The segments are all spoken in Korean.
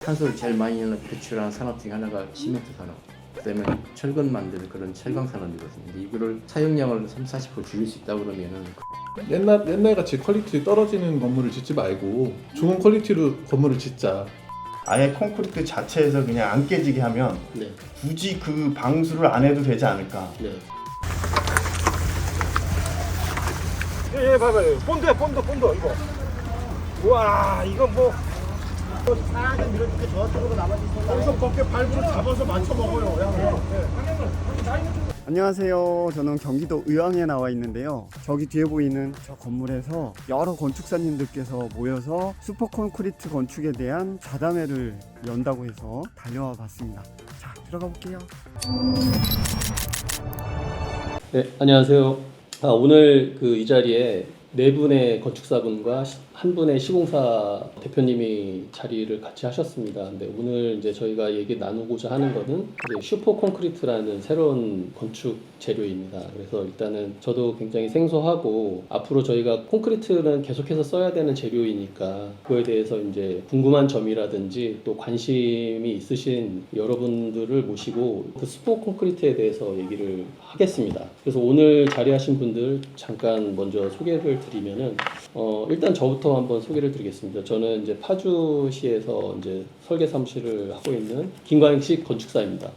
탄소를 제일 많이 배출하는 산업 중에 하나가 시멘트 산업. 그다음에 철근 만드는 그런 철강 산업이거든요. 근데 이거를 사용량을 30-40% 줄일 수 있다 그러면은 옛날 같이 퀄리티 떨어지는 건물을 짓지 말고 좋은 퀄리티로 건물을 짓자. 아예 콘크리트 자체에서 그냥 안 깨지게 하면 네. 굳이 그 방수를 안 해도 되지 않을까. 네. 예, 봐봐요. 본드야, 본드 이거. 우와, 이거 뭐 살짝 밀어줄게. 저쪽으로 남아주세요. 거기서 걷게 발부를 잡아서 맞춰 먹어요. 안녕하세요. 저는 경기도 의왕에 나와 있는데요. 저기 뒤에 보이는 저 건물에서 여러 건축사님들께서 모여서 슈퍼 콘크리트 건축에 대한 자담회를 연다고 해서 달려와 봤습니다. 자, 들어가 볼게요. 네, 안녕하세요. 오늘 이 자리에 네 분의 건축사분과 한 분의 시공사 대표님이 자리를 같이 하셨습니다. 근데 오늘 이제 저희가 얘기 나누고자 하는 거는 이제 슈퍼 콘크리트라는 새로운 건축 재료입니다. 그래서 일단은 저도 굉장히 생소하고 앞으로 저희가 콘크리트는 계속해서 써야 되는 재료이니까 그거에 대해서 이제 궁금한 점이라든지 또 관심이 있으신 여러분들을 모시고 그 슈퍼 콘크리트에 대해서 얘기를 하겠습니다. 그래서 오늘 자리하신 분들 잠깐 먼저 소개를 드리면은 일단 저부터 한번 소개를 드리겠습니다. 저는 이제 파주시에서 이제 설계 사무실을 하고 있는 김광식 건축사입니다.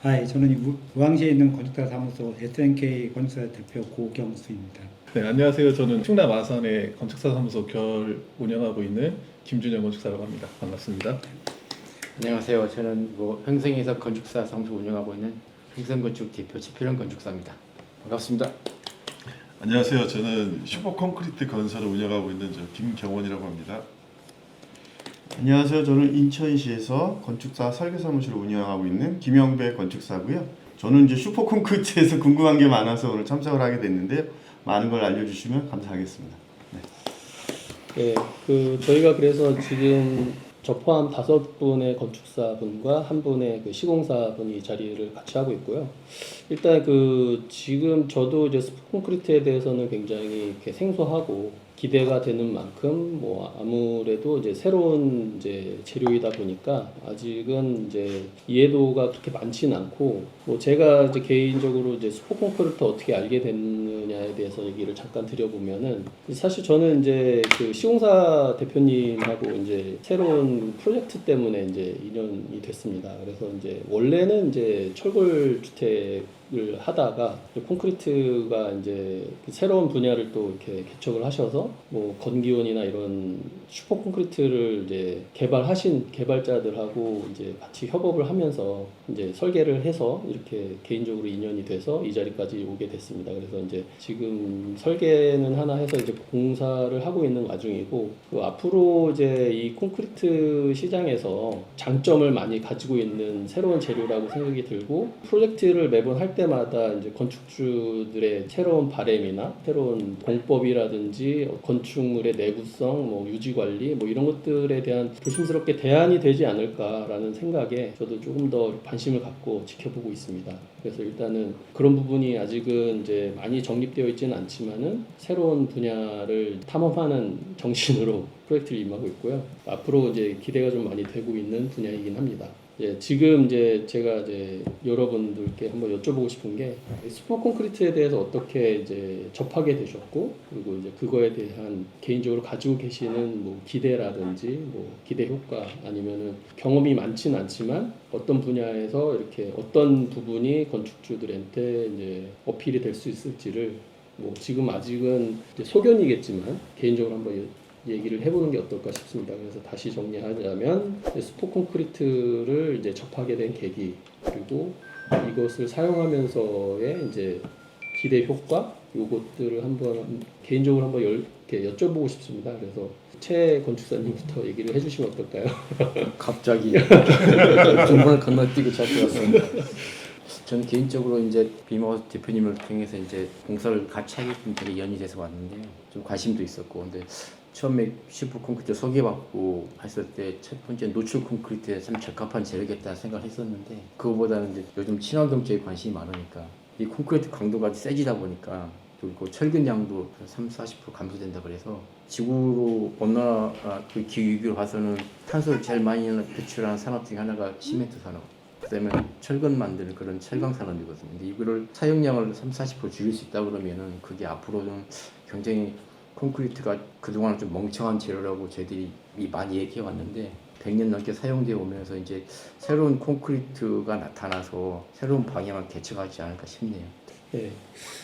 저는 우왕시에 있는 건축사 사무소 SNK 건축사 대표 고경수입니다. 네, 안녕하세요. 저는 충남 아산의 건축사 사무소 결 운영하고 있는 김준영 건축사라고 합니다. 반갑습니다. 안녕하세요. 저는 평생에서 건축사 사무소 운영하고 있는 평생건축 대표 최필원 건축사입니다. 반갑습니다. 안녕하세요. 저는 슈퍼 콘크리트 건설을 운영하고 있는 김경원이라고 합니다. 안녕하세요. 저는 인천시에서 건축사 설계사무실을 운영하고 있는 김영배 건축사고요. 저는 이제 슈퍼 콘크리트에서 궁금한 게 많아서 오늘 참석을 하게 됐는데요. 많은 걸 알려주시면 감사하겠습니다. 네, 저희가 그래서 지금 저 포함 5분의 건축사분과 한 분의 시공사분이 이 자리를 같이 하고 있고요. 일단 지금 저도 이제 스포 콘크리트에 대해서는 굉장히 이렇게 생소하고 기대가 되는 만큼 아무래도 이제 새로운 이제 재료이다 보니까 아직은 이제 이해도가 그렇게 많지는 않고 제가 이제 개인적으로 이제 스포 콘크리트 어떻게 알게 됐느냐에 대해서 얘기를 잠깐 드려보면은 사실 저는 이제 시공사 대표님하고 이제 새로운 프로젝트 때문에 이제 인연이 됐습니다. 그래서 이제 원래는 이제 철골 주택을 하다가 콘크리트가 이제 새로운 분야를 또 이렇게 개척을 하셔서 건기원이나 이런 슈퍼 콘크리트를 이제 개발하신 개발자들하고 이제 같이 협업을 하면서 이제 설계를 해서 이렇게 개인적으로 인연이 돼서 이 자리까지 오게 됐습니다. 그래서 이제 지금 설계는 하나 해서 이제 공사를 하고 있는 와중이고 앞으로 이제 이 콘크리트 시장에서 장점을 많이 가지고 있는 새로운 재료라고 생각이 들고 프로젝트를 매번 할 때마다 이제 건축주들의 새로운 바램이나 새로운 공법이라든지 건축물의 내구성, 유지관리 이런 것들에 대한 조심스럽게 대안이 되지 않을까라는 생각에 저도 조금 더 관심을 갖고 지켜보고 있습니다. 그래서 일단은 그런 부분이 아직은 이제 많이 정립되어 있지는 않지만은 새로운 분야를 탐험하는 정신으로 프로젝트를 임하고 있고요. 앞으로 이제 기대가 좀 많이 되고 있는 분야이긴 합니다. 지금 이제 제가 이제 여러분들께 한번 여쭤보고 싶은 게 슈퍼 콘크리트에 대해서 어떻게 이제 접하게 되셨고 그리고 이제 그거에 대한 개인적으로 가지고 계시는 기대라든지 기대 효과 아니면은 경험이 많지는 않지만 어떤 분야에서 이렇게 어떤 부분이 건축주들한테 이제 어필이 될 수 있을지를 지금 아직은 이제 소견이겠지만 개인적으로 한번 얘기를 해보는 게 어떨까 싶습니다. 그래서 다시 정리하자면 슈퍼 콘크리트를 이제 접하게 된 계기 그리고 이것을 사용하면서의 이제 기대 효과 요것들을 한번 개인적으로 한번 이렇게 여쭤보고 싶습니다. 그래서 최 건축사님부터 얘기를 해주시면 어떨까요? 갑자기 중간을 건너뛰고 잡혀왔습니다. 저는 개인적으로 이제 비머 대표님을 통해서 이제 공사를 같이 하게 되게 연이 돼서 왔는데요. 좀 관심도 있었고 근데 처음에 슈퍼 콘크리트 소개받고 했을 때 첫 번째 노출 콘크리트에 참 적합한 재료겠다 생각을 했었는데 그거보다는 이제 요즘 친환경 쪽에 관심이 많으니까 이 콘크리트 강도가 세지다 보니까 그리고 철근량도 30-40% 감소된다 그래서 지구로 온난화 그 기후위기로 봐서는 탄소를 제일 많이 배출하는 산업 중에 하나가 시멘트 산업. 그다음에 철근 만드는 그런 철강 산업이거든요. 근데 이거를 사용량을 30-40% 줄일 수 있다 그러면은 그게 앞으로는 굉장히 콘크리트가 그동안 좀 멍청한 재료라고 저희들이 많이 얘기해 왔는데 100년 넘게 사용되어 오면서 이제 새로운 콘크리트가 나타나서 새로운 방향을 개척하지 않을까 싶네요. 네.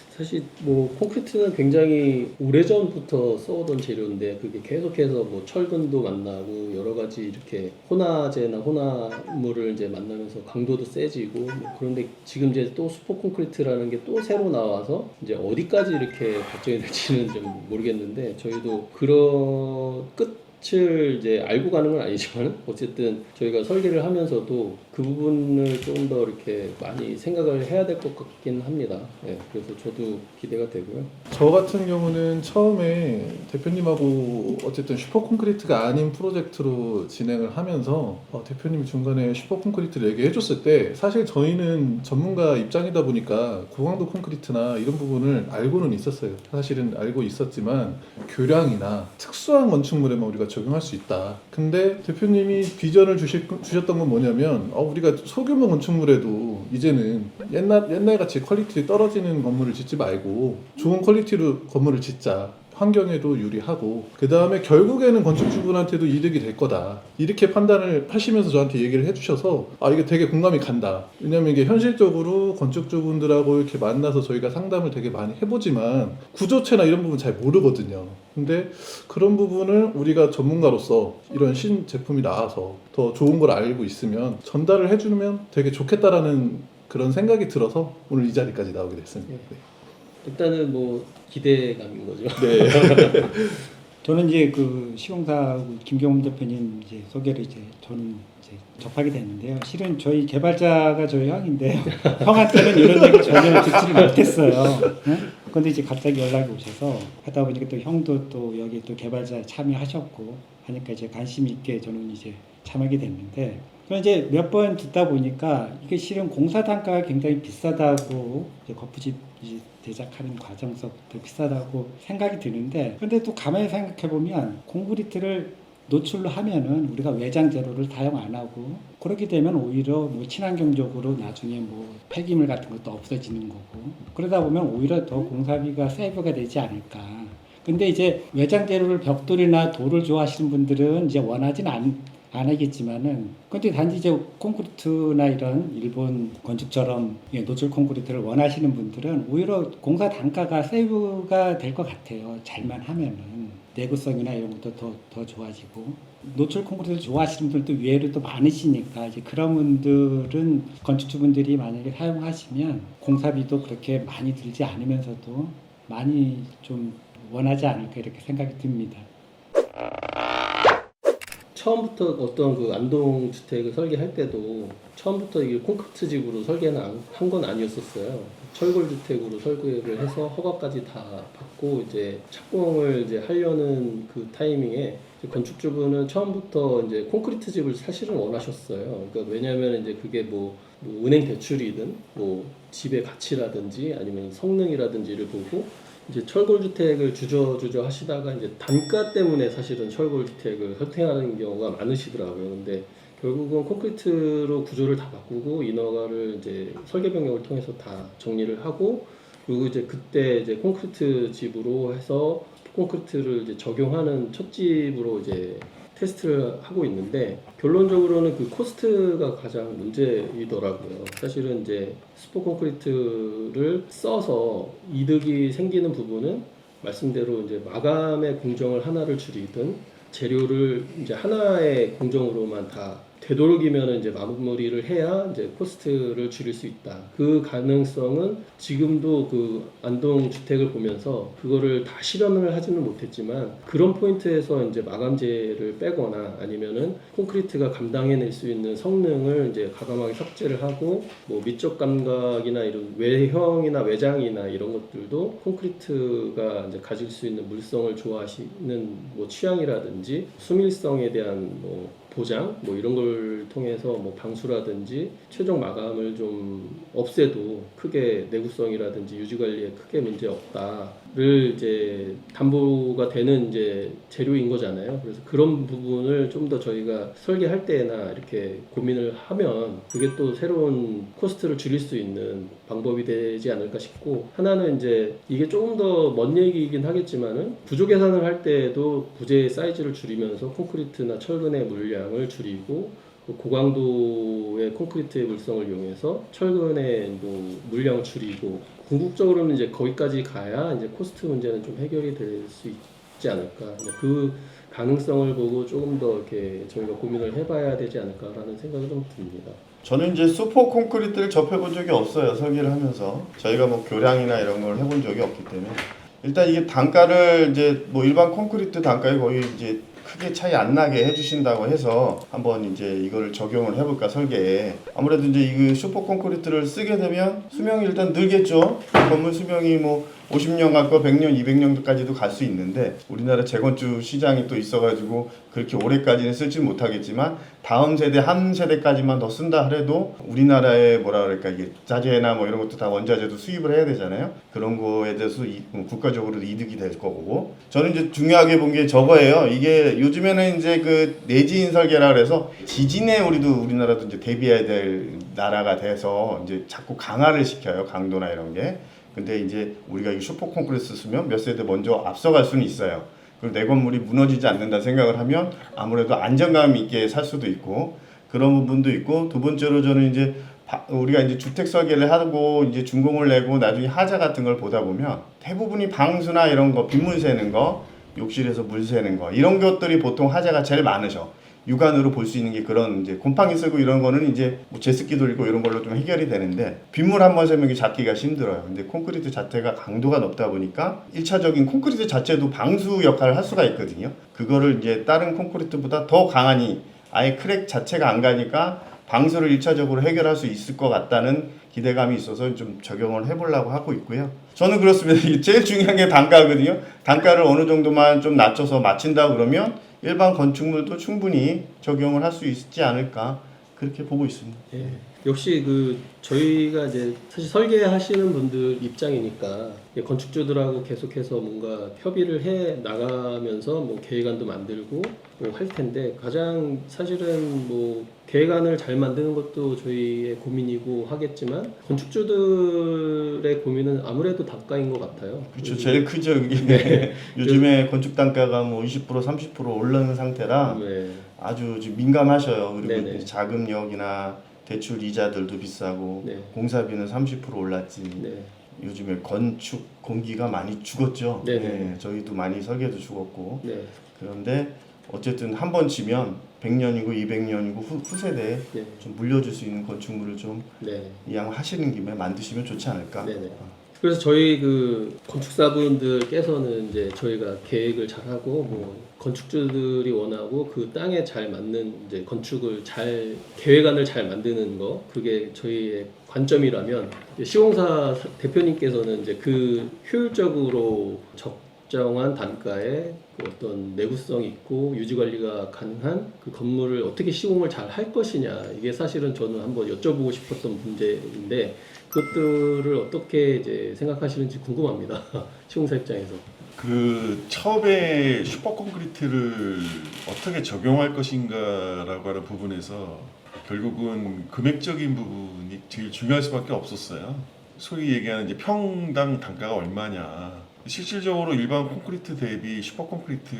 사실 뭐 콘크리트는 굉장히 오래전부터 써오던 재료인데 그게 계속해서 뭐 철근도 만나고 여러 가지 이렇게 혼화제나 혼화물을 이제 만나면서 강도도 세지고 뭐 그런데 지금 이제 또 슈퍼 콘크리트라는 게 또 새로 나와서 이제 어디까지 이렇게 발전이 될지는 좀 모르겠는데 저희도 그런 끝을 이제 알고 가는 건 아니지만 어쨌든 저희가 설계를 하면서도 그 부분을 조금 더 이렇게 많이 생각을 해야 될 것 같긴 합니다. 네, 그래서 저도 기대가 되고요. 저 같은 경우는 처음에 대표님하고 어쨌든 슈퍼 콘크리트가 아닌 프로젝트로 진행을 하면서 대표님이 중간에 슈퍼 콘크리트를 얘기해 줬을 때 사실 저희는 전문가 입장이다 보니까 고강도 콘크리트나 이런 부분을 알고는 있었어요. 사실은 알고 있었지만 교량이나 특수한 건축물에만 우리가 적용할 수 있다. 근데 대표님이 비전을 주셨던 건 뭐냐면 우리가 소규모 건축물에도 이제는 옛날 같이 퀄리티 떨어지는 건물을 짓지 말고 좋은 퀄리티로 건물을 짓자. 환경에도 유리하고 그 다음에 결국에는 건축주분한테도 이득이 될 거다 이렇게 판단을 하시면서 저한테 얘기를 해주셔서 이게 되게 공감이 간다. 왜냐면 이게 현실적으로 건축주분들하고 이렇게 만나서 저희가 상담을 되게 많이 해보지만 구조체나 이런 부분 잘 모르거든요. 근데 그런 부분을 우리가 전문가로서 이런 신제품이 나와서 더 좋은 걸 알고 있으면 전달을 해주면 되게 좋겠다라는 그런 생각이 들어서 오늘 이 자리까지 나오게 됐습니다. 네. 일단은 뭐 기대감인 거죠. 네. 저는 이제 그 시공사 김경훈 대표님 이제 소개를 저는 접하게 됐는데요. 실은 저희 개발자가 저희 형인데요. 형한테는 이런 얘기 전혀 듣지를 못했어요. 그런데 이제 갑자기 연락이 오셔서 하다 보니까 또 형도 또 여기 또 개발자에 참여하셨고 하니까 이제 관심 있게 저는 이제 참여하게 됐는데 그럼 이제 몇 번 듣다 보니까 이게 실은 공사 단가가 굉장히 비싸다고 이제 거푸집 제작하는 과정서부터 비싸다고 생각이 드는데 근데 또 가만히 생각해 보면 콘크리트를 노출로 하면은 우리가 외장 재료를 사용 안 하고 그렇게 되면 오히려 뭐 친환경적으로 나중에 뭐 폐기물 같은 것도 없어지는 거고 그러다 보면 오히려 더 공사비가 세이브가 되지 않을까. 근데 이제 외장 재료를 벽돌이나 돌을 좋아하시는 분들은 이제 원하진 안 하겠지만은 근데 단지 이제 콘크리트나 이런 일본 건축처럼 노출 콘크리트를 원하시는 분들은 오히려 공사 단가가 세이브가 될 것 같아요. 잘만 하면은 내구성이나 이런 것도 더 좋아지고 노출 콘크리트를 좋아하시는 분들도 의외로 또 많으시니까 이제 그런 분들은 건축주분들이 만약에 사용하시면 공사비도 그렇게 많이 들지 않으면서도 많이 좀 원하지 않을까 이렇게 생각이 듭니다. 처음부터 어떤 그 안동 주택을 설계할 때도 처음부터 이게 콘크리트 집으로 설계는 한 건 아니었었어요. 철골 주택으로 설계를 해서 허가까지 다 받고 이제 착공을 이제 하려는 그 타이밍에 건축주분은 처음부터 이제 콘크리트 집을 사실은 원하셨어요. 그러니까 왜냐하면 이제 그게 뭐 은행 대출이든 뭐 집의 가치라든지 아니면 성능이라든지를 보고 이제 철골 주택을 주저 하시다가 이제 단가 때문에 사실은 철골 주택을 선택하는 경우가 많으시더라고요. 근데 결국은 콘크리트로 구조를 다 바꾸고 인허가를 이제 설계 변경을 통해서 다 정리를 하고 그리고 이제 그때 이제 콘크리트 집으로 해서 콘크리트를 이제 적용하는 첫 집으로 이제 테스트를 하고 있는데 결론적으로는 그 코스트가 가장 문제이더라고요. 사실은 이제 슈퍼 콘크리트를 써서 이득이 생기는 부분은 말씀대로 이제 마감의 공정을 하나를 줄이든 재료를 이제 하나의 공정으로만 다 되도록이면 이제 마무리를 해야 이제 코스트를 줄일 수 있다. 그 가능성은 지금도 그 안동 주택을 보면서 그거를 다 실현을 하지는 못했지만 그런 포인트에서 이제 마감재를 빼거나 아니면은 콘크리트가 감당해낼 수 있는 성능을 이제 과감하게 삭제를 하고 뭐 미적 감각이나 이런 외형이나 외장이나 이런 것들도 콘크리트가 이제 가질 수 있는 물성을 좋아하시는 뭐 취향이라든지 수밀성에 대한 뭐 보장 뭐 이런 걸 통해서 뭐 방수라든지 최종 마감을 좀 없애도 크게 내구성이라든지 유지 관리에 크게 문제 없다를 이제 담보가 되는 이제 재료인 거잖아요. 그래서 그런 부분을 좀 더 저희가 설계할 때나 이렇게 고민을 하면 그게 또 새로운 코스트를 줄일 수 있는 방법이 되지 않을까 싶고, 하나는 이제 이게 조금 더 먼 얘기이긴 하겠지만은 구조 계산을 할 때도 부재 사이즈를 줄이면서 콘크리트나 철근의 물량을 줄이고 고강도의 콘크리트의 물성을 이용해서 철근의 뭐 물량을 줄이고, 궁극적으로는 이제 거기까지 가야 이제 코스트 문제는 좀 해결이 될 수 있지 않을까. 그 가능성을 보고 조금 더 이렇게 저희가 고민을 해봐야 되지 않을까라는 생각이 좀 듭니다. 저는 이제 슈퍼 콘크리트를 접해본 적이 없어요. 설계를 하면서 저희가 뭐 교량이나 이런 걸 해본 적이 없기 때문에 일단 이게 단가를 이제 뭐 일반 콘크리트 단가에 거의 이제 크게 차이 안 나게 해주신다고 해서 한번 이제 이걸 적용을 해볼까 설계에. 아무래도 이제 이 슈퍼 콘크리트를 쓰게 되면 수명이 일단 늘겠죠. 건물 수명이 뭐 50년 갖고 100년, 200년까지도 갈 수 있는데 우리나라 재건축 시장이 또 있어가지고 그렇게 오래까지는 쓸지 못하겠지만 다음 세대 한 세대까지만 더 쓴다 하더라도 우리나라의 뭐라 그럴까 이게 자재나 뭐 이런 것도 다 원자재도 수입을 해야 되잖아요. 그런 거에 대해서 국가적으로도 이득이 될 거고. 저는 이제 중요하게 본 게 저거예요. 이게 요즘에는 이제 그 내지인 설계라 그래서 지진에 우리나라도 이제 대비해야 될 나라가 돼서 이제 자꾸 강화를 시켜요. 강도나 이런 게. 근데 이제 우리가 이 슈퍼 콘크리트 쓰면 몇 세대 먼저 앞서갈 수는 있어요. 그리고 내 건물이 무너지지 않는다 생각을 하면 아무래도 안정감 있게 살 수도 있고 그런 부분도 있고, 두 번째로 저는 이제 우리가 이제 주택 설계를 하고 이제 준공을 내고 나중에 하자 같은 걸 보다 보면 대부분이 방수나 이런 거, 빗물 새는 거, 욕실에서 물 새는 거 이런 것들이 보통 하자가 제일 많으셔. 육안으로 볼 수 있는 게 그런 이제 곰팡이 쓰고 이런 거는 이제 뭐 제습기 돌리고 이런 걸로 좀 해결이 되는데 빗물 한 번 새면 잡기가 힘들어요. 근데 콘크리트 자체가 강도가 높다 보니까 1차적인 콘크리트 자체도 방수 역할을 할 수가 있거든요. 그거를 이제 다른 콘크리트보다 더 강하니 아예 크랙 자체가 안 가니까 방수를 1차적으로 해결할 수 있을 것 같다는 기대감이 있어서 좀 적용을 해보려고 하고 있고요. 저는 그렇습니다. 제일 중요한 게 단가거든요. 단가를 어느 정도만 좀 낮춰서 맞춘다 그러면 일반 건축물도 충분히 적용을 할 수 있지 않을까 그렇게 보고 있습니다. 예. 역시 그 저희가 이제 사실 설계하시는 분들 입장이니까 건축주들하고 계속해서 뭔가 협의를 해 나가면서 뭐 계획안도 만들고 뭐 할 텐데, 가장 사실은 뭐 계획안을 잘 만드는 것도 저희의 고민이고 하겠지만 건축주들의 고민은 아무래도 단가인 것 같아요. 그렇죠. 제일 크죠. 이게 요즘에 건축 단가가 뭐 20% 30% 올라는 상태라 네. 아주 지금 민감하셔요. 그리고 네네. 자금력이나 대출 이자들도 비싸고 네. 공사비는 30% 올랐지. 네. 요즘에 건축 공기가 많이 죽었죠. 네네. 네, 저희도 많이 설계도 죽었고. 네. 그런데 어쨌든 한 번 지면 100년이고 200년이고 후세대에 네. 좀 물려줄 수 있는 건축물을 좀 네. 이왕 하시는 김에 만드시면 좋지 않을까. 네네. 그래서 저희 그 건축사분들께서는 이제 저희가 계획을 잘하고 뭐 건축주들이 원하고 그 땅에 잘 맞는 이제 건축을 잘 계획안을 잘 만드는 거, 그게 저희의 관점이라면 시공사 대표님께서는 이제 그 효율적으로 적정한 단가에 그 어떤 내구성 있고 유지 관리가 가능한 그 건물을 어떻게 시공을 잘 할 것이냐, 이게 사실은 저는 한번 여쭤보고 싶었던 문제인데 그것들을 어떻게 이제 생각하시는지 궁금합니다. 시공사 입장에서. 그 처음에 슈퍼 콘크리트를 어떻게 적용할 것인가라고 하는 부분에서 결국은 금액적인 부분이 제일 중요할 수밖에 없었어요. 소위 얘기하는 이제 평당 단가가 얼마냐. 실질적으로 일반 콘크리트 대비 슈퍼 콘크리트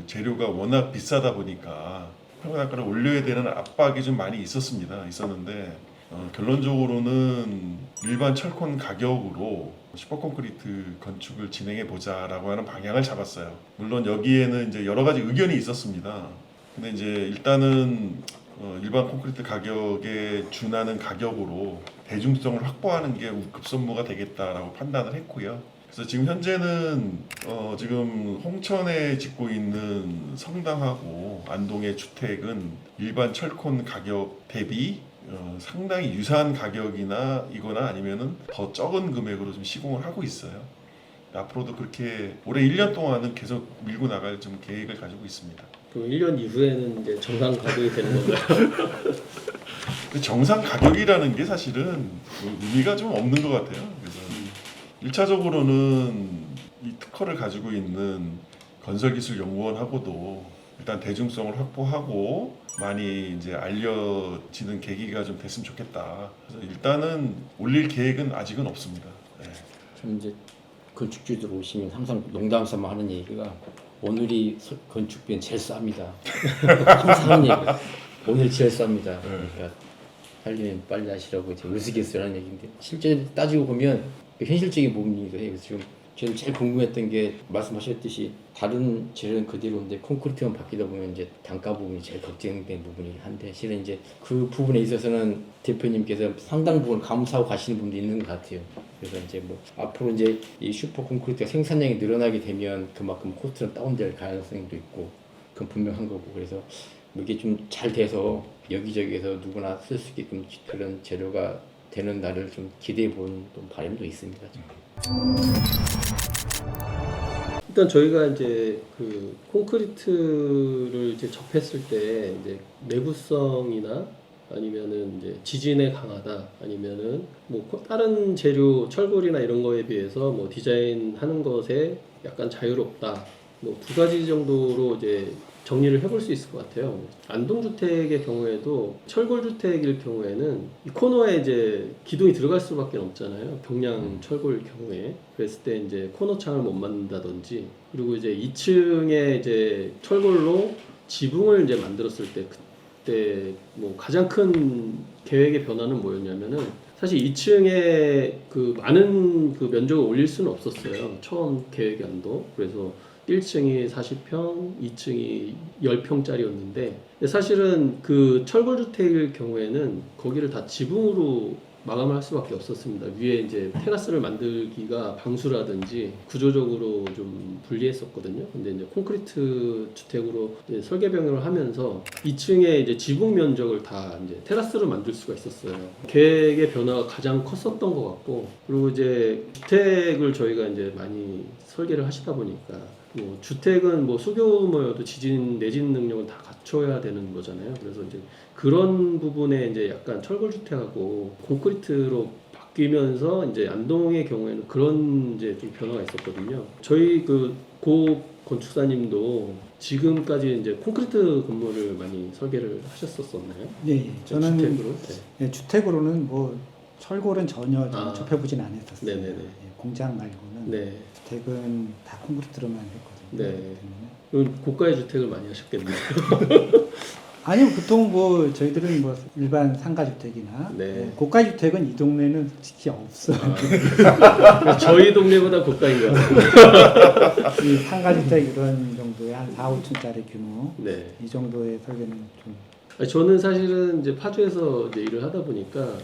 재료가 워낙 비싸다 보니까 평당 단가를 올려야 되는 압박이 좀 많이 있었는데 결론적으로는 일반 철콘 가격으로 슈퍼 콘크리트 건축을 진행해 보자라고 하는 방향을 잡았어요. 물론 여기에는 이제 여러 가지 의견이 있었습니다. 근데 이제 일단은 일반 콘크리트 가격에 준하는 가격으로 대중성을 확보하는 게 급선무가 되겠다라고 판단을 했고요. 그래서 지금 현재는 지금 홍천에 짓고 있는 성당하고 안동의 주택은 일반 철콘 가격 대비 상당히 유사한 가격이나 이거나 아니면은 더 적은 금액으로 좀 시공을 하고 있어요. 앞으로도 그렇게 올해 1년 동안은 계속 밀고 나갈 좀 계획을 가지고 있습니다. 그럼 1년 이후에는 이제 정상 가격이 되는 건가요? 그 정상 가격이라는 게 사실은 의미가 좀 없는 것 같아요. 그래서 1차적으로는 이 특허를 가지고 있는 건설기술연구원하고도 일단 대중성을 확보하고 많이 이제 알려지는 계기가 좀 됐으면 좋겠다. 그래서 일단은 올릴 계획은 아직은 없습니다. 네. 좀 이제 건축주들 오시면 항상 농담 삼아 하는 얘기가 오늘이 건축비는 제일 쌉니다. 항상 하는 얘기가 오늘 제일 쌉니다. 그러니까 하려면 빨리 하시라고 이제 으스갯소리 하는 얘기인데 실제 따지고 보면 현실적인 부분이기도 해요. 그래서 지금 저는 제일 궁금했던 게 말씀하셨듯이 다른 재료는 그대로인데 콘크리트만 바뀌다 보면 이제 단가 부분이 제일 걱정된 부분이긴 한데 실은 이제 그 부분에 있어서는 대표님께서 상당 부분 감수하고 가시는 분도 있는 것 같아요. 그래서 이제 뭐 앞으로 이제 이 슈퍼 콘크리트가 생산량이 늘어나게 되면 그만큼 코스트는 다운될 가능성도 있고 그건 분명한 거고 그래서 이게 좀 잘 돼서 여기저기에서 누구나 쓸 수 있게끔 그런 재료가 되는 날을 좀 기대해 보는 바람도 있습니다. 일단 저희가 이제 그 콘크리트를 이제 접했을 때 이제 내구성이나 아니면은 이제 지진에 강하다 아니면은 뭐 다른 재료 철골이나 이런 거에 비해서 뭐 디자인하는 것에 약간 자유롭다 뭐 두 가지 정도로 이제 정리를 해볼 수 있을 것 같아요. 안동주택의 경우에도 철골주택일 경우에는 이 코너에 이제 기둥이 들어갈 수밖에 없잖아요. 경량 철골 경우에 그랬을 때 이제 코너창을 못 만든다든지 그리고 이제 2층에 이제 철골로 지붕을 이제 만들었을 때 그때 뭐 가장 큰 계획의 변화는 뭐였냐면은 사실 2층에 그 많은 그 면적을 올릴 수는 없었어요. 처음 계획안도 그래서 1층이 40평, 2층이 10평짜리였는데 사실은 그 철골주택일 경우에는 거기를 다 지붕으로 마감을 할 수밖에 없었습니다. 위에 이제 테라스를 만들기가 방수라든지 구조적으로 좀 불리했었거든요. 근데 이제 콘크리트 주택으로 이제 설계 변경을 하면서 2층에 이제 지붕 면적을 다 이제 테라스로 만들 수가 있었어요. 계획의 변화가 가장 컸었던 것 같고 그리고 이제 주택을 저희가 이제 많이 설계를 하시다 보니까 뭐 주택은 뭐 수교모여도 지진 내진 능력은 다 갖춰야 되는 거잖아요. 그래서 이제 그런 부분에 이제 약간 철골 주택하고 콘크리트로 바뀌면서 이제 안동의 경우에는 그런 이제 좀 변화가 있었거든요. 저희 고 건축사님도 지금까지 이제 콘크리트 건물을 많이 설계를 하셨었나요? 네, 저는 주택으로? 네, 주택으로는 뭐 철골은 전혀 접해보진 않았었어요. 네네네. 예, 공장 말고는 네. 주택은 다 콘크리트로만 했거든요. 네. 그럼 고가의 주택을 많이 하셨겠네요. 아니요, 보통 뭐 저희들은 뭐 일반 상가주택이나 네. 예, 고가주택은 이 동네는 솔직히 없어요. 저희 동네보다 고가인 것 같아요. 이 상가주택 이런 정도의 한 4, 5층짜리 규모 네. 이 정도의 설계는 좀 아니, 저는 사실은 이제 파주에서 이제 일을 하다 보니까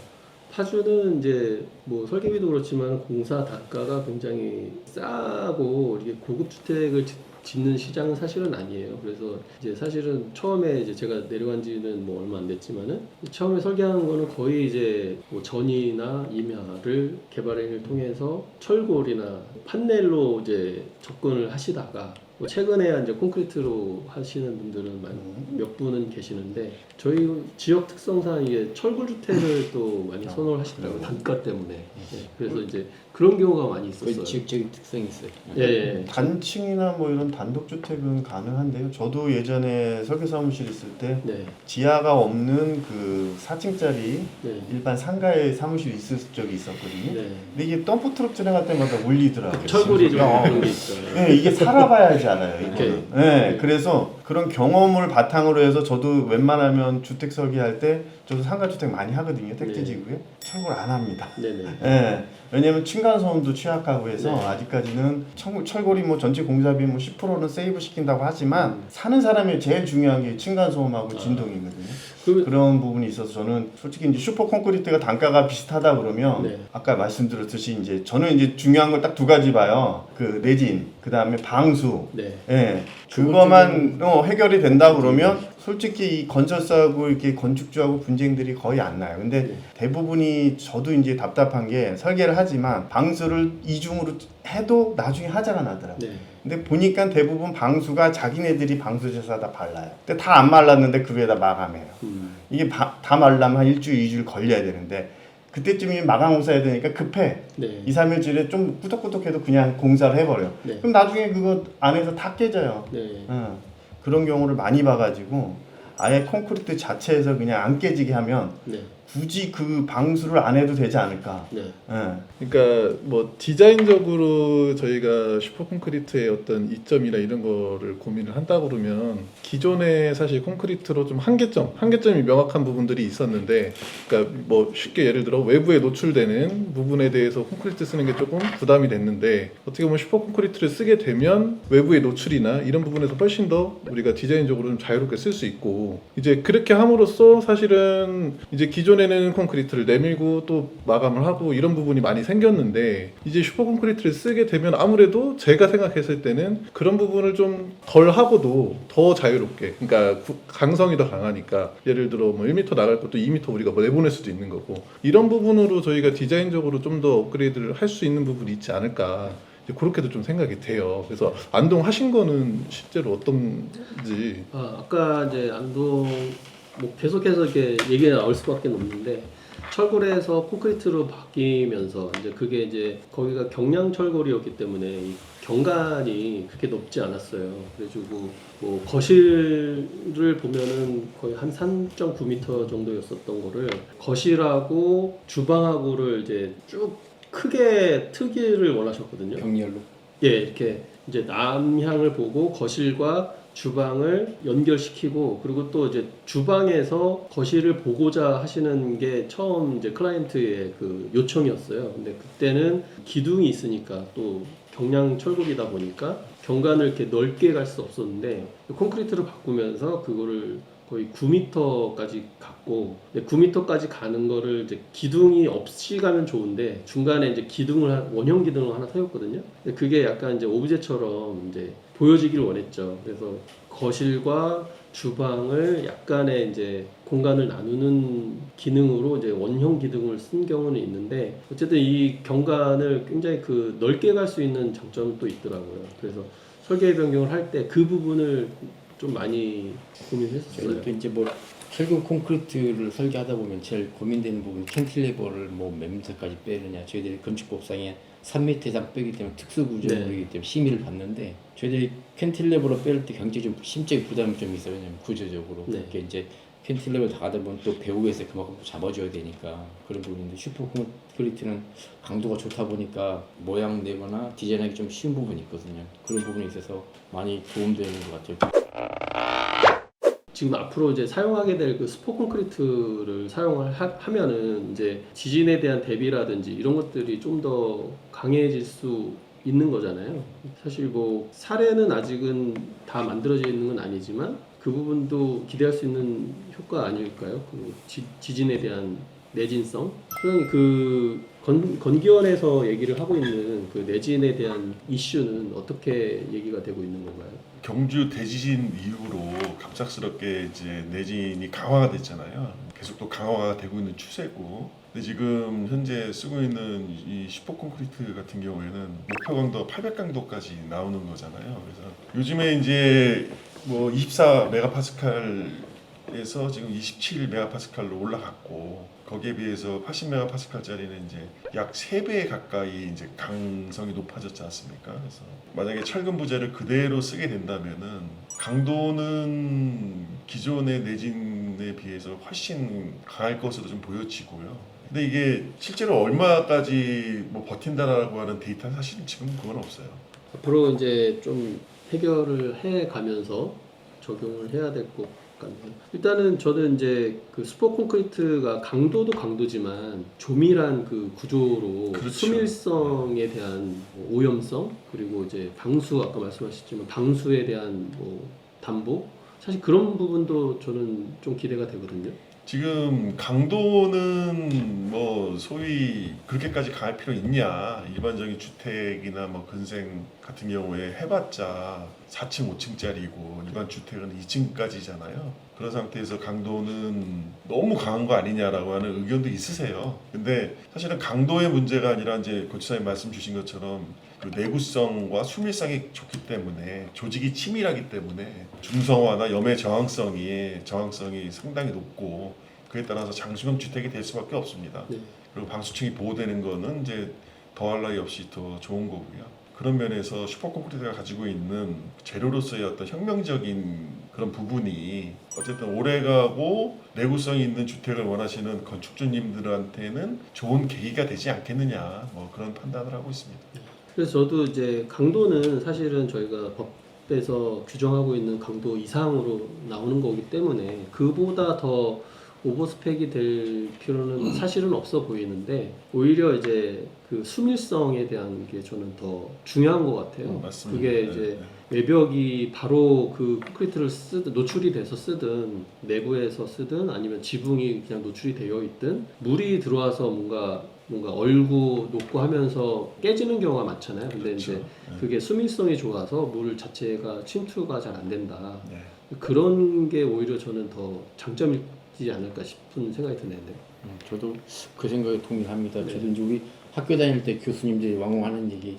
파주는 이제 뭐 설계비도 그렇지만 공사 단가가 굉장히 싸고 이게 고급 주택을 짓는 시장은 사실은 아니에요. 그래서 이제 사실은 처음에 이제 제가 내려간 지는 뭐 얼마 안 됐지만은 처음에 설계한 거는 거의 이제 뭐 전이나 임야를 개발행위를 통해서 철골이나 판넬로 이제 접근을 하시다가 뭐 최근에 이제 콘크리트로 하시는 분들은 몇 분은 계시는데 저희 지역 특성상 이게 철골 주택을 또 많이 선호를 하시더라고요. 단가 때문에. 네, 그래서 이제 그런 경우가 많이 있었어요. 지역적인 특성이 있어요. 예. 단층이나 뭐 이런 단독주택은 가능한데요. 저도 예전에 설계사무실 있을 때 네. 지하가 없는 그 4층짜리 네. 일반 상가에 사무실이 있을 적이 있었거든요. 네. 근데 이게 덤프트럭 지나갈 때마다 울리더라고요. 철골이 좀 진짜. 그런 게 있어요. 네, 이게 살아봐야지 알아요. 오케이. 이거는. 네, 그래서 그런 경험을 바탕으로 해서 저도 웬만하면 주택 설계할 때 저도 상가주택 많이 하거든요. 택지지구에. 철골 안 합니다. 네네. 네, 왜냐면 층간소음도 취약하고 해서 네. 아직까지는 철골이 뭐 전체 공사비 뭐 10%는 세이브 시킨다고 하지만 사는 사람이 제일 중요한 게 층간소음하고 진동이거든요. 그런 부분이 있어서 저는 솔직히 이제 슈퍼 콘크리트가 단가가 비슷하다 그러면 네. 아까 말씀드렸듯이 이제 저는 이제 중요한 걸 딱 두 가지 봐요. 그 내진, 그 다음에 방수. 네. 예, 그거만 해결이 된다 그러면 솔직히 이 건설사하고 이렇게 건축주하고 분쟁들이 거의 안 나요. 근데 네. 대부분이 저도 이제 답답한 게 설계를 하지만 방수를 이중으로 해도 나중에 하자가 나더라고요. 네. 근데 보니까 대부분 방수가 자기네들이 방수제사 다 발라요. 근데 다 안 말랐는데 그 위에다 마감해요. 이게 다 말라면 한 일주일, 2주일 걸려야 되는데 그때쯤이면 마감 공사해야 되니까 급해. 네. 2, 3일쯤에 좀 꾸덕꾸덕해도 그냥 공사를 해버려. 네. 그럼 나중에 그거 안에서 다 깨져요. 네. 그런 경우를 많이 봐가지고 아예 콘크리트 자체에서 그냥 안 깨지게 하면 네. 굳이 그 방수를 안 해도 되지 않을까. 네. 그러니까 뭐 디자인적으로 저희가 슈퍼콘크리트의 어떤 이점이나 이런 거를 고민을 한다 그러면 기존에 사실 콘크리트로 좀 한계점이 명확한 부분들이 있었는데, 그러니까 뭐 쉽게 예를 들어 외부에 노출되는 부분에 대해서 콘크리트 쓰는 게 조금 부담이 됐는데, 어떻게 보면 슈퍼콘크리트를 쓰게 되면 외부의 노출이나 이런 부분에서 훨씬 더 우리가 디자인적으로 좀 자유롭게 쓸 수 있고, 이제 그렇게 함으로써 사실은 이제 기존에는 콘크리트를 내밀고 또 마감을 하고 이런 부분이 많이 생겼는데, 이제 슈퍼콘크리트를 쓰게 되면 아무래도 제가 생각했을 때는 그런 부분을 좀 덜 하고도 더 자유롭게, 그러니까 강성이 더 강하니까 예를 들어 뭐 1m 나갈 것도 2m 우리가 뭐 내보낼 수도 있는 거고, 이런 부분으로 저희가 디자인적으로 좀 더 업그레이드를 할 수 있는 부분이 있지 않을까, 그렇게도 좀 생각이 돼요. 그래서 안동 하신 거는 실제로 어떤지. 아까 이제 안동 뭐 계속해서 이렇게 얘기가 나올 수밖에 없는데, 철골에서 콘크리트로 바뀌면서 이제 그게 이제 거기가 경량 철골이었기 때문에 이 경관이 그렇게 높지 않았어요. 그래가지고 뭐 거실을 보면은 거의 한 3.9m 정도였었던 거를 거실하고 주방하고를 이제 쭉 크게 트기를 원하셨거든요. 병렬로. 예, 이렇게 이제 남향을 보고 거실과 주방을 연결시키고, 그리고 또 이제 주방에서 거실을 보고자 하시는 게 처음 이제 클라이언트의 그 요청이었어요. 근데 그때는 기둥이 있으니까 또 경량 철골이다 보니까 경관을 이렇게 넓게 갈 수 없었는데, 콘크리트로 바꾸면서 그거를 거의 9m까지 갔고, 9m까지 가는 거를 이제 기둥이 없이 가면 좋은데 중간에 이제 원형 기둥을 하나 세웠거든요. 근데 그게 약간 이제 오브제처럼 이제 보여지길 원했죠. 그래서 거실과 주방을 약간의 이제 공간을 나누는 기능으로 이제 원형 기둥을 쓴 경우는 있는데, 어쨌든 이 경관을 굉장히 그 넓게 갈 수 있는 장점도 있더라고요. 그래서 설계 변경을 할 때 그 부분을 좀 많이 고민했었어요. 저희도 이제 뭐 철근 콘크리트를 설계하다 보면 제일 고민되는 부분, 캔틸레버를 뭐 몇 미터까지 빼느냐. 저희들이 건축법상에 3m 이상 빼기 때문에 특수 구조물이기 때문에 심의를 받는데, 저희들이 캔틸레버로 뺄 때 굉장히 좀 심적인 부담이 좀 있어요. 왜냐면 구조적으로 그게 이제 캔틸레버 나가다 보면 또 배우에서 그만큼 잡아줘야 되니까 그런 부분인데, 슈퍼 콘크리트는 강도가 좋다 보니까 모양 내거나 디자인하기 좀 쉬운 부분이 있거든요. 그런 부분에 있어서 많이 도움되는 것 같아요. 지금 앞으로 이제 사용하게 될 그 스포 콘크리트를 사용을 하면은 이제 지진에 대한 대비라든지 이런 것들이 좀 더 강해질 수 있는 거잖아요. 사실 뭐 사례는 아직은 다 만들어져 있는 건 아니지만 그 부분도 기대할 수 있는 효과 아닐까요? 그 지진에 대한 내진성. 그냥 그 건기원에서 얘기를 하고 있는 그 내진에 대한 이슈는 어떻게 얘기가 되고 있는 건가요? 경주 대지진 이후로 갑작스럽게 이제 내진이 강화가 됐잖아요. 계속 또 강화가 되고 있는 추세고, 근데 지금 현재 쓰고 있는 이 슈퍼 콘크리트 같은 경우에는 목표 강도 800강도까지 나오는 거잖아요. 그래서 요즘에 이제 뭐 24메가파스칼에서 지금 27메가파스칼로 올라갔고, 거기에 비해서 80메가파스칼짜리는 이제 약 3배 가까이 이제 강성이 높아졌지 않습니까? 그래서 만약에 철근 부재를 그대로 쓰게 된다면은 강도는 기존의 내진에 비해서 훨씬 강할 것으로 좀 보여지고요. 근데 이게 실제로 얼마까지 뭐 버틴다라고 하는 데이터는 사실은 지금 그건 없어요. 앞으로 이제 좀 해결을 해 가면서 적용을 해야 될 것 같네요. 일단은 저는 이제 그 슈퍼 콘크리트가 강도도 강도지만 조밀한 그 구조로 그렇죠. 수밀성에 대한 뭐 오염성, 그리고 이제 방수, 아까 말씀하셨지만 방수에 대한 뭐 담보, 사실 그런 부분도 저는 좀 기대가 되거든요. 지금 강도는 뭐 소위 그렇게까지 강할 필요 있냐? 일반적인 주택이나 뭐 근생 같은 경우에 해봤자 4층, 5층짜리고 일반 주택은 2층까지잖아요. 그런 상태에서 강도는 너무 강한 거 아니냐라고 하는 의견도 있으세요. 근데 사실은 강도의 문제가 아니라 이제 고치사님 말씀 주신 것처럼 그 내구성과 수밀성이 좋기 때문에 조직이 치밀하기 때문에 중성화나 염해 저항성이 상당히 높고 그에 따라서 장수형 주택이 될 수밖에 없습니다. 네. 그리고 방수층이 보호되는 거는 이제 더할 나위 없이 더 좋은 거고요. 그런 면에서 슈퍼콘크리트가 가지고 있는 재료로서의 어떤 혁명적인 그런 부분이 어쨌든 오래가고 내구성이 있는 주택을 원하시는 건축주님들한테는 좋은 계기가 되지 않겠느냐 뭐 그런 판단을 하고 있습니다. 그래서 저도 이제 강도는 사실은 저희가 법에서 규정하고 있는 강도 이상으로 나오는 거기 때문에 그보다 더 오버스펙이 될 필요는 사실은 없어 보이는데 오히려 이제 그 수밀성에 대한 게 저는 더 중요한 것 같아요. 맞습니다. 그게 이제 외벽이 바로 그 콘크리트를 노출이 돼서 쓰든 내부에서 쓰든 아니면 지붕이 그냥 노출이 되어 있든 물이 들어와서 뭔가 얼고 녹고 하면서 깨지는 경우가 많잖아요. 근데 그렇죠. 이제 그게 수밀성이 좋아서 물 자체가 침투가 잘 안 된다. 네. 그런 게 오히려 저는 더 장점이지 않을까 싶은 생각이 드네요. 저도 그 생각에 동의합니다. 네. 저도 이제 우리 학교 다닐 때 교수님들이 왕왕하는 얘기,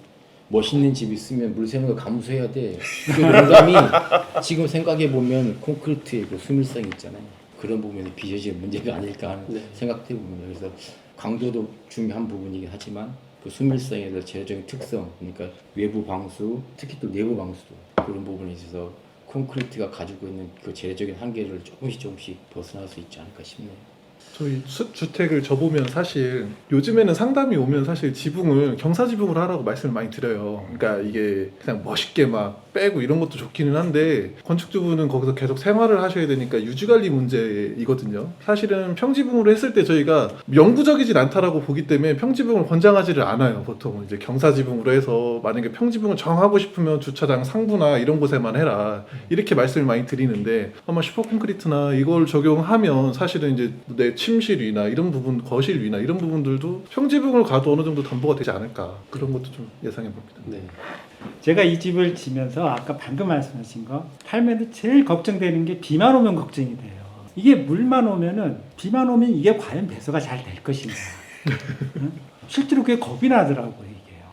멋있는 집 있으면 물 새는 거 감수해야 돼. 그 농담이 지금 생각해 보면 콘크리트의 그 수밀성이 있잖아요. 그런 부분에 빚어질 문제가 아닐까 하는 네. 생각도 해봅니다. 그래서 강도도 중요한 부분이긴 하지만 그 수밀성에 대한 재료적인 특성, 그러니까 외부 방수, 특히 또 내부 방수도 그런 부분에 있어서 콘크리트가 가지고 있는 그 재료적인 한계를 조금씩 벗어날 수 있지 않을까 싶네요. 저희 주택을 접으면 사실 요즘에는 상담이 오면 사실 지붕을 경사지붕으로 하라고 말씀을 많이 드려요. 그러니까 이게 그냥 멋있게 막 빼고 이런 것도 좋기는 한데 건축주분은 거기서 계속 생활을 하셔야 되니까 유지관리 문제이거든요. 사실은 평지붕으로 했을 때 저희가 영구적이진 않다라고 보기 때문에 평지붕을 권장하지를 않아요. 보통 이제 경사지붕으로 해서 만약에 평지붕을 정하고 싶으면 주차장 상부나 이런 곳에만 해라 이렇게 말씀을 많이 드리는데 아마 슈퍼콘크리트나 이걸 적용하면 사실은 이제 내 침실 위나 이런 부분, 거실 위나 이런 부분들도 평지붕을 가도 어느 정도 담보가 되지 않을까 그런 것도 좀 예상해 봅니다. 네. 제가 이 집을 지면서 아까 방금 말씀하신 거 팔면서 제일 걱정되는 게 비만 오면 걱정이 돼요. 이게 물만 오면은 비만 오면 이게 과연 배수가 잘 될 것인가. 응? 실제로 그게 겁이 나더라고요 이게요.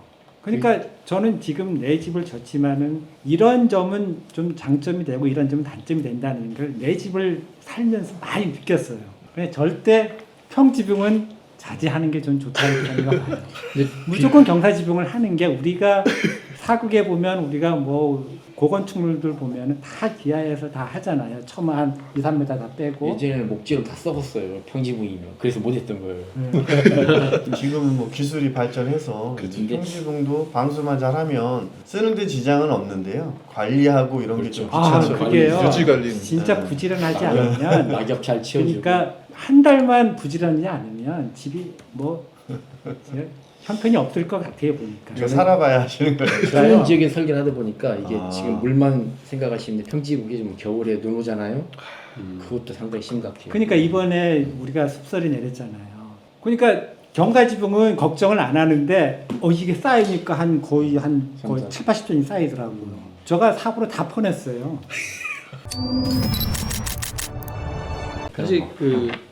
그러니까 저는 지금 내 집을 졌지만은 이런 점은 좀 장점이 되고 이런 점은 단점이 된다는 걸 내 집을 살면서 많이 느꼈어요. 그냥 절대 평지붕은 자제하는 게 좀 좋다는 생각을 봐요. 무조건 경사지붕을 하는 게 우리가 사극에 보면 우리가 뭐 고건축물들 보면은 다 기아에서 다 하잖아요. 처마 한 2, 3m 다 빼고. 예전에는 목재로 다 썩었어요. 평지붕이면. 그래서 못했던 거예요. 지금은 뭐 기술이 발전해서 그렇죠. 평지붕도 방수만 잘하면 쓰는데 지장은 없는데요. 관리하고 이런 게 좀 아, 귀찮죠. 그게요. 유지 관리. 진짜 부지런하지 않으면 낙엽 잘 치워주고. 그러니까 한 달만 부지런히 않으면 집이 뭐 형편이 없을 것 같아요 보니까. 이거 살아봐야 하시는 거예요. 다른 지역에 설계를 하다 보니까 이게 아. 지금 물만 생각하시는데 평지붕이 좀 겨울에 눈 오잖아요. 그것도 상당히 심각해요. 그러니까 이번에 우리가 습설이 내렸잖아요. 그러니까 경사지붕은 걱정을 안 하는데 이게 쌓이니까 거의 7, 80톤이 쌓이더라고요. 제가 삽으로 다 퍼냈어요. 사실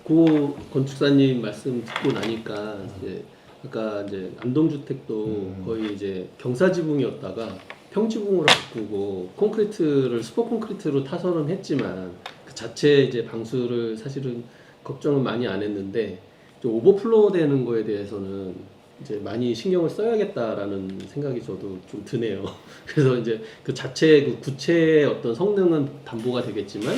고 건축사님 말씀 듣고 나니까 이제 아까 이제 안동주택도 거의 이제 경사지붕이었다가 평지붕으로 바꾸고 콘크리트를 슈퍼 콘크리트로 타설은 했지만 그 자체 이제 방수를 사실은 걱정은 많이 안 했는데 좀 오버플로우 되는 거에 대해서는 이제 많이 신경을 써야겠다라는 생각이 저도 좀 드네요. 그래서 이제 그 자체 그 구체의 어떤 성능은 담보가 되겠지만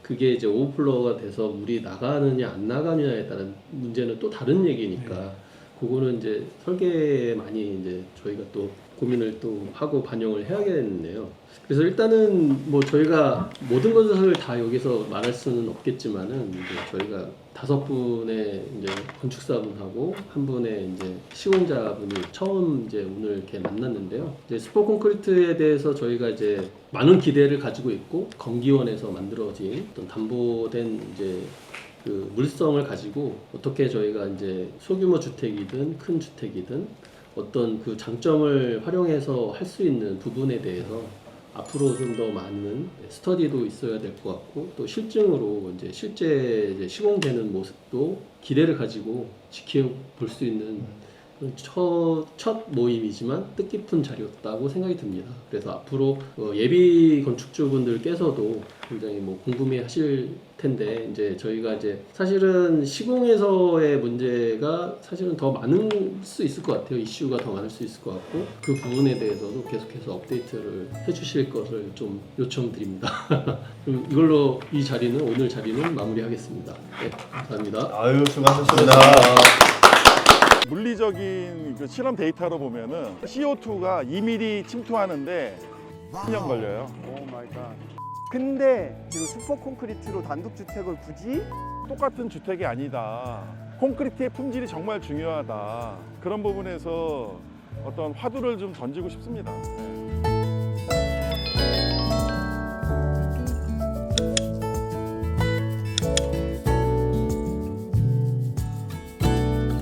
그게 이제 오버플로우가 돼서 물이 나가느냐 안 나가느냐에 따른 문제는 또 다른 얘기니까 그거는 이제 설계에 많이 이제 저희가 또 고민을 또 하고 반영을 해야겠네요. 그래서 일단은 뭐 저희가 모든 것을 다 여기서 말할 수는 없겠지만은 이제 저희가 5분의 이제 건축사분하고 한 분의 이제 시공자분이 처음 이제 오늘 이렇게 만났는데요. 이제 슈퍼 콘크리트에 대해서 저희가 이제 많은 기대를 가지고 있고 건기원에서 만들어진 어떤 담보된 이제 그 물성을 가지고 어떻게 저희가 이제 소규모 주택이든 큰 주택이든 어떤 그 장점을 활용해서 할 수 있는 부분에 대해서 앞으로 좀 더 많은 스터디도 있어야 될 것 같고 또 실증으로 이제 실제 이제 시공되는 모습도 기대를 가지고 지켜볼 수 있는 첫 모임이지만 뜻깊은 자리였다고 생각이 듭니다. 그래서 앞으로 예비 건축주분들께서도 굉장히 뭐 궁금해하실 텐데 이제 저희가 이제 사실은 시공에서의 문제가 사실은 더 많을 수 있을 것 같아요. 이슈가 더 많을 수 있을 것 같고 그 부분에 대해서도 계속해서 업데이트를 해주실 것을 좀 요청드립니다. 그럼 이걸로 이 자리는 오늘 자리는 마무리하겠습니다. 네, 감사합니다. 아유, 수고하셨습니다. 물리적인 그 실험 데이터로 보면은 CO2가 2mm 침투하는데 10년 걸려요. 오 마이 갓. 근데 지금 슈퍼 콘크리트로 단독주택을 굳이 똑같은 주택이 아니다. 콘크리트의 품질이 정말 중요하다. 그런 부분에서 어떤 화두를 좀 던지고 싶습니다. 네.